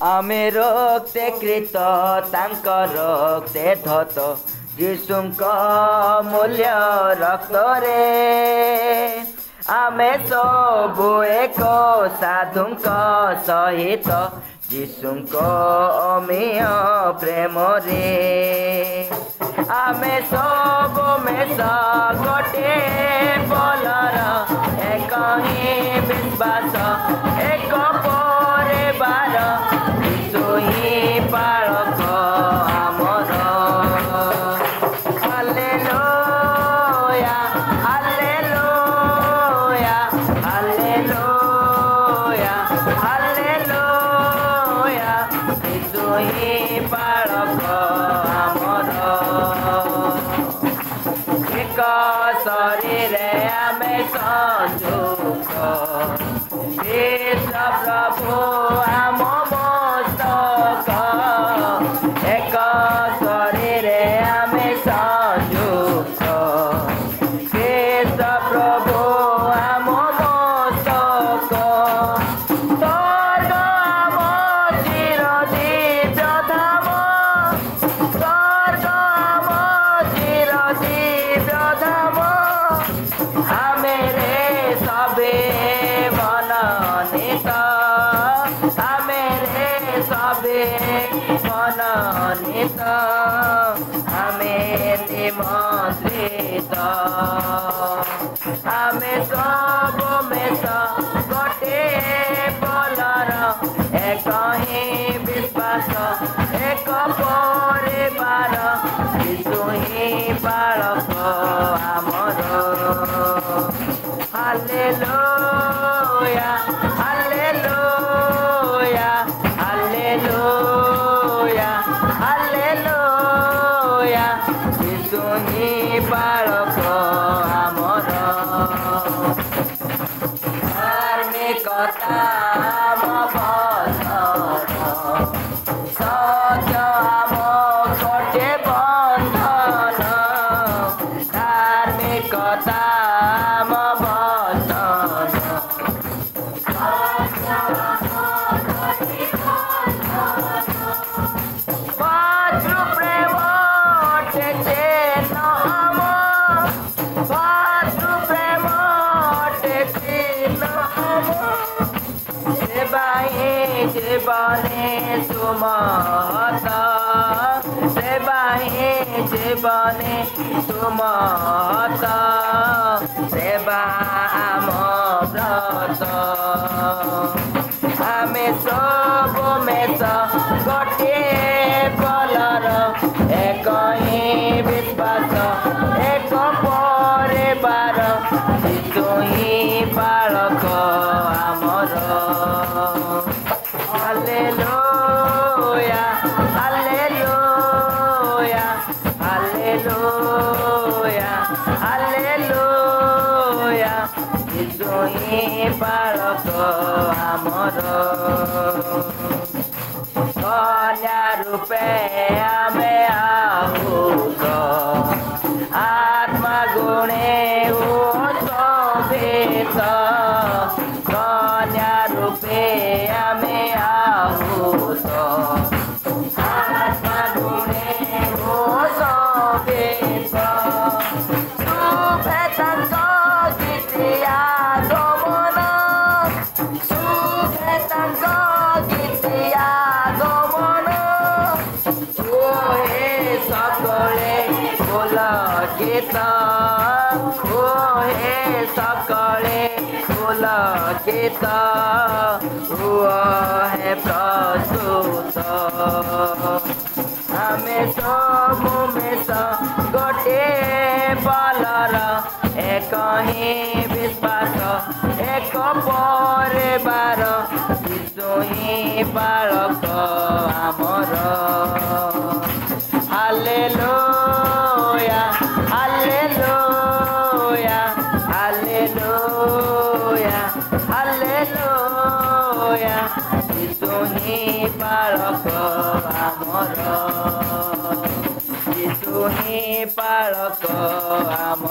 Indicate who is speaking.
Speaker 1: आमे रक्ते कृत तांक रक्ते धत यीशुंक मूल्य रक्त रे आमे सबु एक साधुंक सहित यीशुंक अमीय प्रेम रे आमे सब मेष गोटे बलर एक ही विश्वास एक परिवार यीशु ही पालक आमर हालेलुया हालेलुया हालेलुया हालेलुया यीशु ही पालक आमर एक शरीर आमे संयुक्त प्रभु आम मस्तक एक शरीर आमे संयुक्त प्रभु आम मस्तक स्वर्ग आम चिर दिव्य धाम स्वर्ग आम चिर दिव्य धाम आमे रे सबे मननीत आमे रे सबे मननीत आमे निमंत्रित आमे सब मेष गोटे बलर एक ही विश्वास एक परिवार यीशु ही पालक आमर हालेलुया हालेलुया हालेलुया हालेलुया यीशु ही पालक आमर धार्मिकता आम बंधन सत्य आम गोटे बंधन धार्मिकता आम बंधन भातृ प्रेम टेचे न हम भातृ प्रेम टेचे न हम सेवाही जीवने सुमहत सेवाही जीवने सुमहत सेवा आम व्रत आमे सब मेष गोटे बलर एक ही विश्वास एक परिवार यीशु ही पालक आमर हालेलुया हालेलुया हालेलुया हालेलुया यीशु ही पालक आमर कन्या रूपे आमे आहूत आत्मा गुणे शोभित कन्या रूपे आमे आहूत आत्मा गुणे शोभित शुभे तांक गीतिया गमन शुभे तांक गीतिया गमन ओहे सकळे पुलकित ओहे सकळे पुलकित ओहे प्रस्तुत आमे सब मेष गोटे बलर एक ही विश्वास एक परिवार यीशु ही पालक आमर हालेलुया हालेलुया हालेलुया हालेलुया यीशु ही पालक आमर यीशु ही पालक आमर।